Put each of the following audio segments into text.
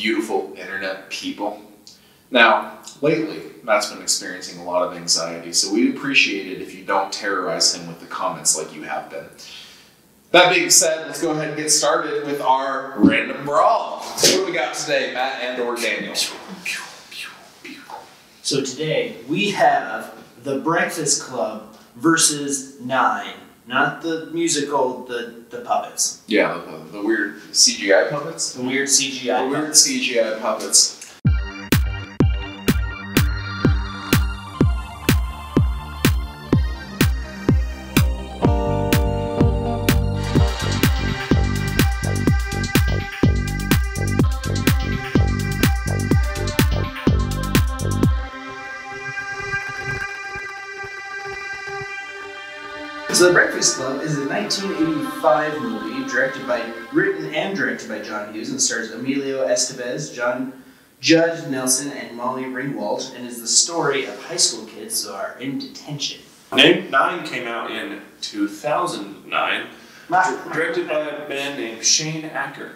beautiful internet people. Now, lately, Matt's been experiencing a lot of anxiety, so we'd appreciate it if you don't terrorize him with the comments like you have been. That being said, let's go ahead and get started with our random brawl. So what do we got today, Matt and or Daniel? So today, we have The Breakfast Club versus 9. Not the musical, the puppets. Yeah, the weird CGI puppets? The weird CGI The weird CGI puppets. So The Breakfast Club is a 1985 movie written and directed by John Hughes and stars Emilio Estevez, Judd Nelson, and Molly Ringwald, and is the story of high school kids who are in detention. 9 came out in 2009, directed by a man named Shane Acker.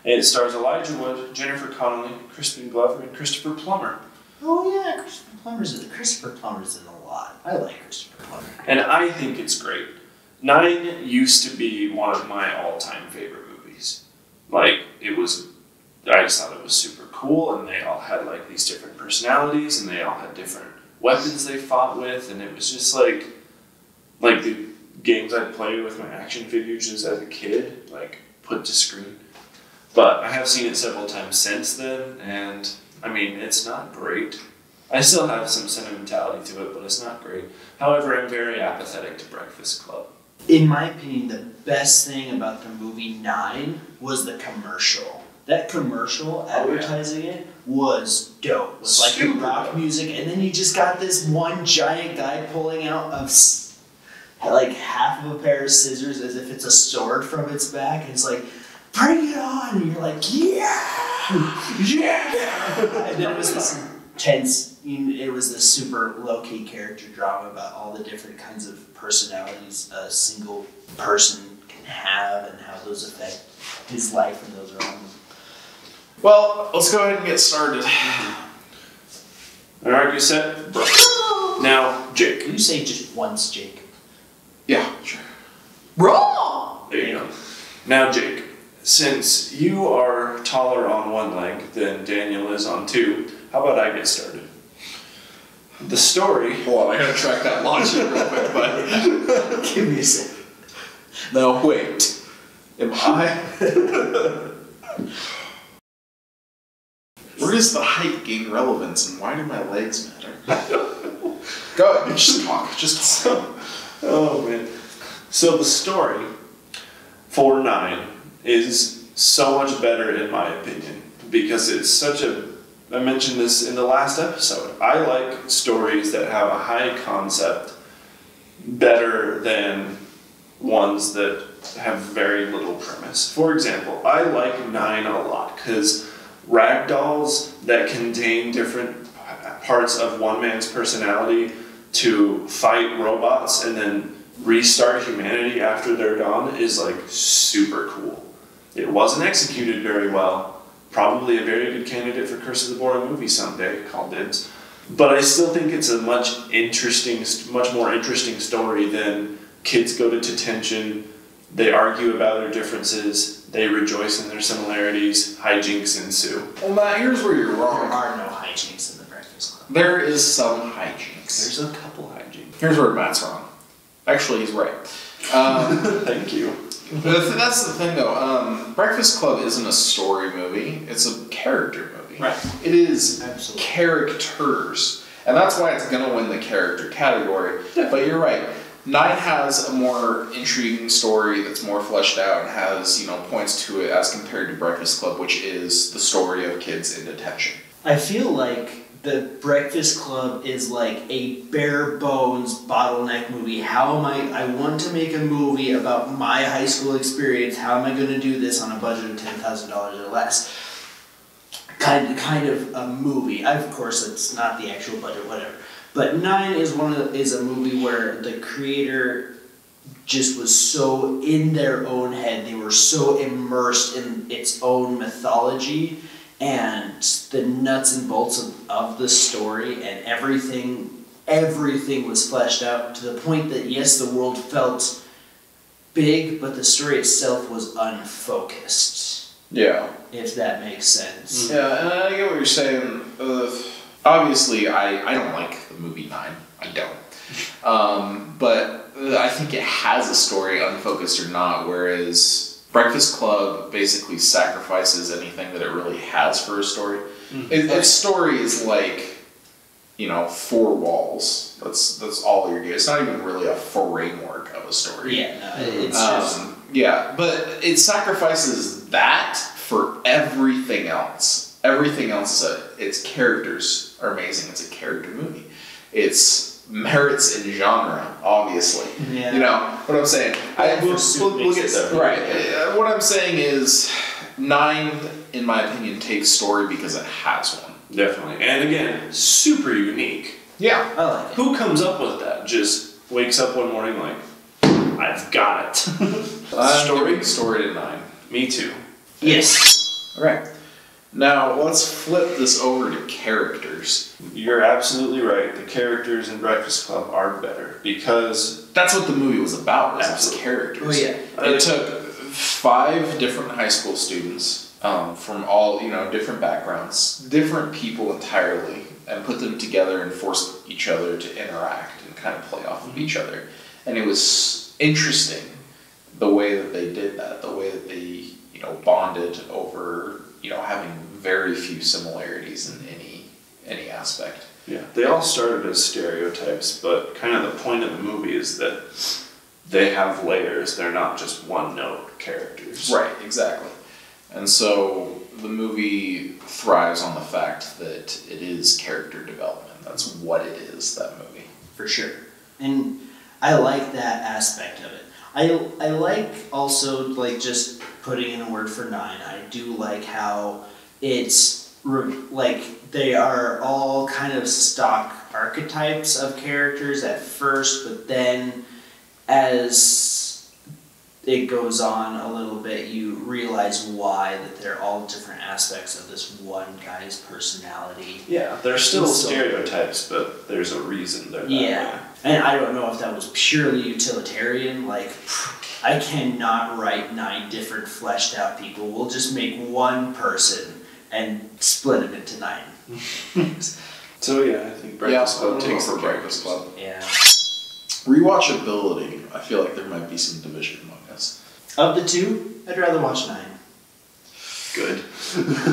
And it stars Elijah Wood, Jennifer Connelly, Crispin Glover, and Christopher Plummer. Oh yeah, Christopher Plummer's in a lot. I like Christopher Plummer. And I think it's great. 9 used to be one of my all-time favorite movies. Like, I just thought it was super cool, and they all had like these different personalities, and they all had different weapons they fought with, and it was just like the games I'd played with my action figures as a kid, like put to screen. But I have seen it several times since then, and I mean, it's not great. I still have some sentimentality to it, but it's not great. However, I'm very apathetic to Breakfast Club. In my opinion, the best thing about the movie 9 was the commercial. That commercial advertising it was dope. It was like the rock music, and then you just got this one giant guy pulling out of like half of a pair of scissors as if it's a sword from its back, and it's like, bring it on! And you're like, yeah! Yeah! And then it was this tense, it was this super low-key character drama about all the different kinds of personalities a single person can have and how those affect his life and those around him. Well, let's go ahead and get started. Alright, you set? Now, Jake. Can you say just once, Jake? Yeah, sure. Raw! There you go. Now, Jake, since you are taller on one leg than Daniel is on 2, how about I get started? The story... Hold on, I gotta track that logic real quick, buddy. Give me a sec. No, wait. Am I... Where does the height gain relevance, and why do my legs matter? Go ahead, just talk. Oh, man. So the story for 9 is so much better in my opinion, because it's such a... I mentioned this in the last episode. I like stories that have a high concept better than ones that have very little premise. For example, I like 9 a lot because ragdolls that contain different parts of one man's personality to fight robots and then restart humanity after they're gone is like super cool. It wasn't executed very well. Probably a very good candidate for Curse of the Boring Movie someday, called dibs. But I still think it's a much more interesting story than kids go to detention, they argue about their differences, they rejoice in their similarities, hijinks ensue. Well, Matt, here's where you're wrong. There are no hijinks in The Breakfast Club. There is some hijinks. There's a couple hijinks. Here's where Matt's wrong. Actually, he's right. Thank you. That's the thing, though. Breakfast Club isn't a story movie. It's a character movie. Right. It is Absolutely. Characters. And that's why it's going to win the character category. But you're right. 9 has a more intriguing story that's more fleshed out and has, points to it as compared to Breakfast Club, which is the story of kids in detention. I feel like The Breakfast Club is like a bare bones bottleneck movie. I want to make a movie about my high school experience. How am I going to do this on a budget of $10,000 or less? Kind of a movie. Of course, it's not the actual budget, whatever. But 9 is a movie where the creator just was so in their own head. They were so immersed in its own mythology and the nuts and bolts of the story and everything was fleshed out to the point that, yes, the world felt big, but the story itself was unfocused. Yeah. If that makes sense. Yeah, and I get what you're saying. Obviously, I don't like the movie 9. I don't. But I think it has a story, unfocused or not, whereas Breakfast Club basically sacrifices anything that it really has for a story. Its story is like, 4 walls. That's all you're getting. It's not even really a framework of a story. Yeah, no, it's just... Yeah, but it sacrifices that for everything else. Everything else its characters are amazing. It's a character movie. It's merits in genre, obviously. Yeah. You know what I'm saying? We'll get there. Right. What I'm saying is 9, in my opinion, takes story because it has one. Definitely. And again, super unique. Yeah. I like it. Who comes up with that? Just wakes up one morning like, I've got it. Story to 9. Me too. Yes. Alright. Now, let's flip this over to characters. You're absolutely right. The characters in Breakfast Club are better because... That's what the movie was about, was its characters. Oh, yeah. It took 5 different high school students from all, different backgrounds, different people entirely, and put them together and forced each other to interact and kind of play off of each other. And it was interesting the way that they did that, the way that they, bonded over, having very few similarities in any aspect. Yeah, they all started as stereotypes, but kind of the point of the movie is that they have layers. They're not just one-note characters. Right, exactly. And so the movie thrives on the fact that it is character development. That's what it is, that movie. For sure. And I like that aspect of it. I like also, like, just putting in a word for 9, I do like how it's, they are all kind of stock archetypes of characters at first, but then as it goes on a little bit, you realize why that they're all different aspects of this one guy's personality. Yeah, they're still stereotypes, but there's a reason they're that way. And I don't know if that was purely utilitarian, like, I cannot write 9 different fleshed out people. We'll just make one person and split it into 9. So yeah, I think Breakfast Club takes the Breakfast Club. Yeah. Rewatchability, I feel like there might be some division among us. Of the 2, I'd rather watch 9. Good.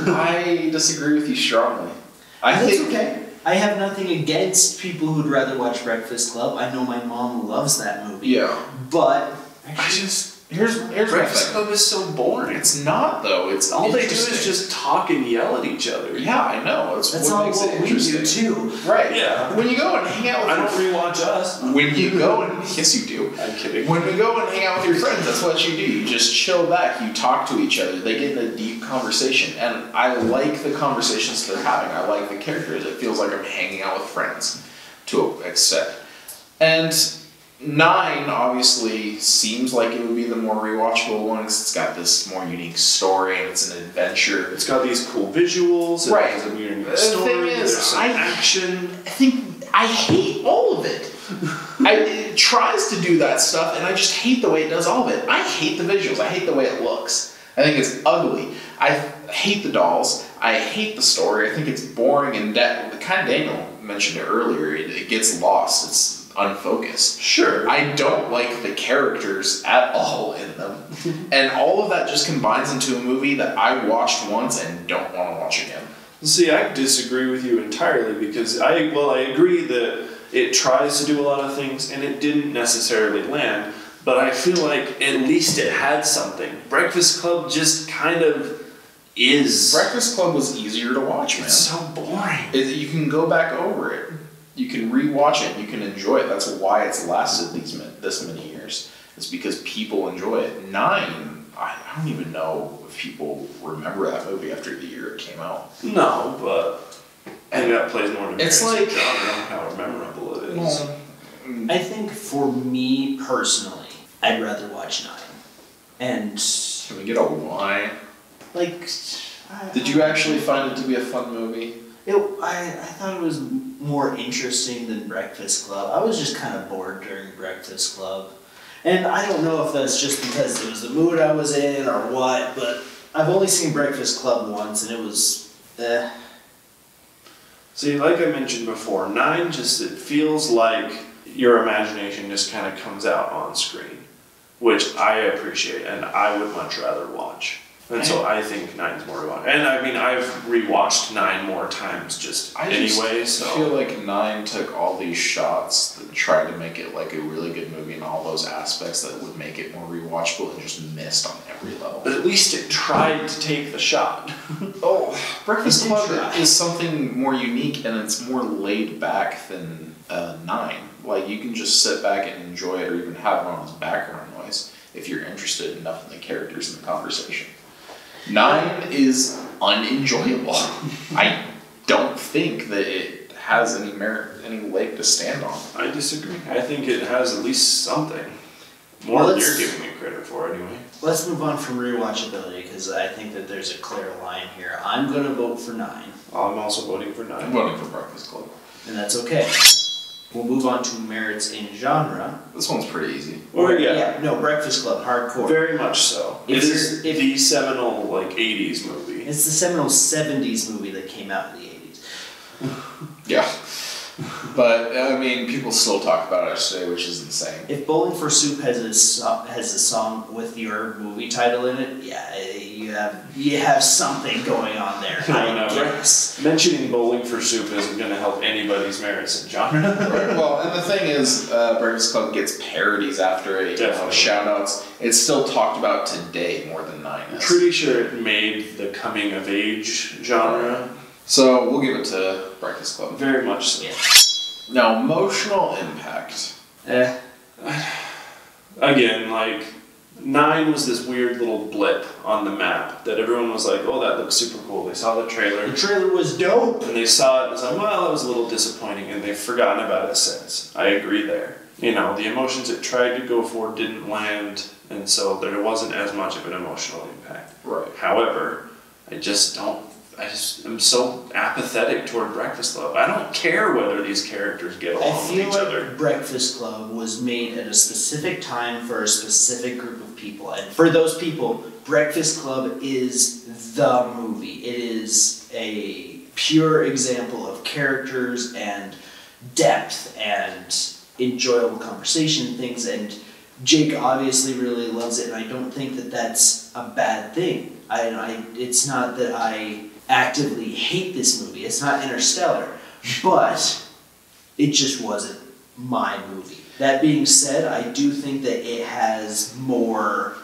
I disagree with you strongly. That's okay. I have nothing against people who'd rather watch Breakfast Club. I know my mom loves that movie. Yeah. But here's Breakfast Club is so boring. It's not, though. It's all they do is just talk and yell at each other. Yeah, I know. That's what all makes what it we interesting. do too. Right. Yeah. When you go and hang out with I don't rewatch Us. When you go and yes, you do. I'm kidding. When we go and hang out with your friends, that's what you do. You just chill back. You talk to each other. They get in a deep conversation, and I like the conversations they're having. I like the characters. It feels like I'm hanging out with friends, to an extent. And 9 obviously seems like it would be the more rewatchable one because it's got this more unique story and it's an adventure. It's got these cool visuals. It Right. has a unique The story. thing is, there's some action. I hate all of it. It tries to do that stuff, and I just hate the way it does all of it. I hate the visuals. I hate the way it looks. I think it's ugly. I hate the dolls. I hate the story. I think it's boring and kind of Daniel mentioned it earlier. It gets lost. It's unfocused. Sure. I don't like the characters at all in them. And all of that just combines into a movie that I watched once and don't want to watch again. See, I disagree with you entirely because I agree that it tries to do a lot of things and it didn't necessarily land, but I feel like at least it had something. Breakfast Club just kind of is. Breakfast Club was easier to watch, man. It's so boring. You can go back over it. You can rewatch it. You can enjoy it. That's why it's lasted this many years. It's because people enjoy it. 9, I don't even know if people remember that movie after the year it came out. No, but I think that plays more to it's like genre, how memorable it is. Well, I think for me personally, I'd rather watch 9. And can we get a why? like, Did you actually find it to be a fun movie? I thought it was more interesting than Breakfast Club. I was just kind of bored during Breakfast Club. And I don't know if that's just because it was the mood I was in or what, but I've only seen Breakfast Club once and it was, See, like I mentioned before, 9 just, it feels like your imagination just kind of comes out on screen, which I appreciate and I would much rather watch. And so I think 9's more to watch. And I mean, I've rewatched 9 more times anyway, so. I feel like 9 took all these shots that tried to make it like a really good movie and all those aspects that would make it more rewatchable and just missed on every level. But at least it tried to take the shot. Breakfast Club is something more unique and it's more laid back than 9. Like, you can just sit back and enjoy it or even have it on as background noise if you're interested enough in the characters and the conversation. 9 is unenjoyable. I don't think that it has any merit, any leg to stand on. I disagree. I think it has at least something. More than you're giving me credit for, anyway. Let's move on from rewatchability, because I think that there's a clear line here. I'm going to vote for 9. I'm also voting for 9. I'm voting for Breakfast Club. And that's okay. We'll move on to merits in genre. This one's pretty easy. No, Breakfast Club, hardcore. Very much so. It is the seminal, 80s movie. It's the seminal 70s movie that came out in the 80s. Yeah. But, I mean, people still talk about it today, which is insane. If Bowling for Soup has a song with your movie title in it, yeah, you have something going on there. I guess. Mentioning Bowling for Soup isn't going to help anybody's merits in genre. Right. Well, and the thing is, Breakfast Club gets parodies after it, shout-outs. It's still talked about today more than 9 is. I'm pretty sure it made the coming-of-age genre. So, we'll give it to Breakfast Club. Very much so. Yeah. Now, emotional impact. Again, 9 was this weird little blip on the map that everyone was like, oh, that looks super cool. They saw the trailer. The trailer was dope. And they saw it and was like, well, that was a little disappointing, and they've forgotten about it since. I agree there. You know, the emotions it tried to go for didn't land, and so there wasn't as much of an emotional impact. Right. However, I'm so apathetic toward Breakfast Club. I don't care whether these characters get along with each other. Breakfast Club was made at a specific time for a specific group of people. And for those people, Breakfast Club is the movie. It is a pure example of characters and depth and enjoyable conversation things. And Jake obviously really loves it, and I don't think that that's a bad thing. It's not that I actively hate this movie. It's not Interstellar, but it just wasn't my movie. That being said, I do think that it has more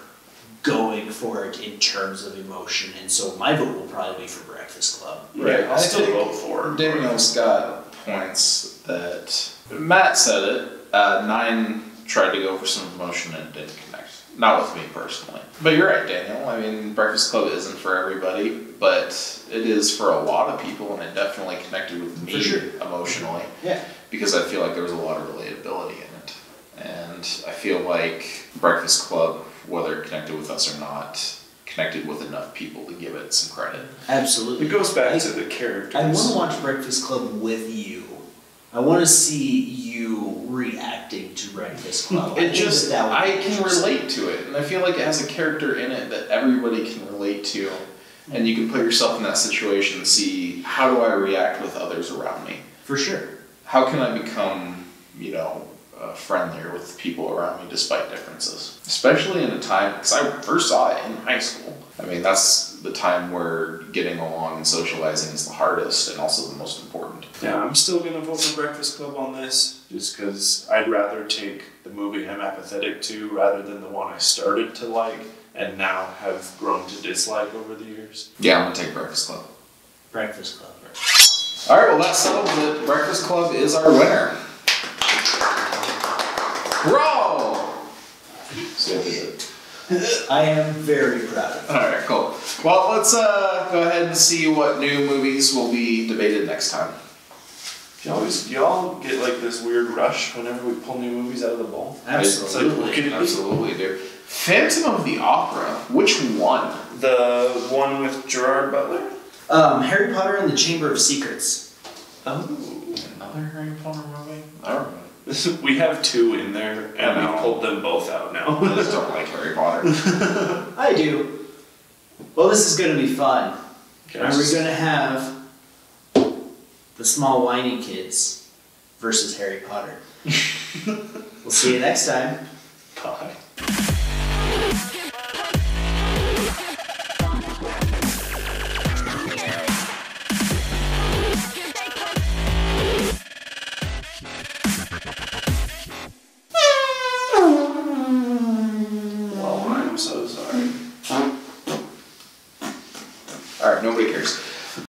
going for it in terms of emotion, and so my vote will probably be for Breakfast Club. Right. I'll still vote for it. Daniel's got points that Matt said it. 9 tried to go for some emotion and didn't connect. Not with me personally. But you're right, Daniel. I mean, Breakfast Club isn't for everybody, but it is for a lot of people, and it definitely connected with me emotionally. Yeah. Because I feel like there was a lot of relatability in it. And I feel like Breakfast Club, whether it connected with us or not, connected with enough people to give it some credit. Absolutely. It goes back to the characters. I want to watch Breakfast Club with you. I want to see you reacting to Breakfast Club. I can relate to it, and I feel like it has a character in it that everybody can relate to, and you can put yourself in that situation and see, how do I react with others around me? For sure. How can I become, friendlier with people around me despite differences? Especially in a time, because I first saw it in high school. I mean, that's the time where getting along and socializing is the hardest and also the most important. Yeah, I'm still going to vote for Breakfast Club on this, just because I'd rather take the movie I'm apathetic to rather than the one I started to like and now have grown to dislike over the years. Yeah, I'm going to take Breakfast Club. Breakfast Club. All right, well, that settles it. Breakfast Club is our winner. Roll! I am very proud of it. Alright, cool. Well, let's go ahead and see what new movies will be debated next time. Y'all get this weird rush whenever we pull new movies out of the bowl? Absolutely. Absolutely, dude. Phantom of the Opera. Which one? The one with Gerard Butler? Harry Potter and the Chamber of Secrets. Oh. Another Harry Potter movie? I don't know. We have 2 in there, and we pulled them both out now. I just don't like Harry Potter. I do. Well, this is going to be fun. Okay. And we're going to have the small whiny kids versus Harry Potter. We'll see you next time. Bye. Alright, nobody cares.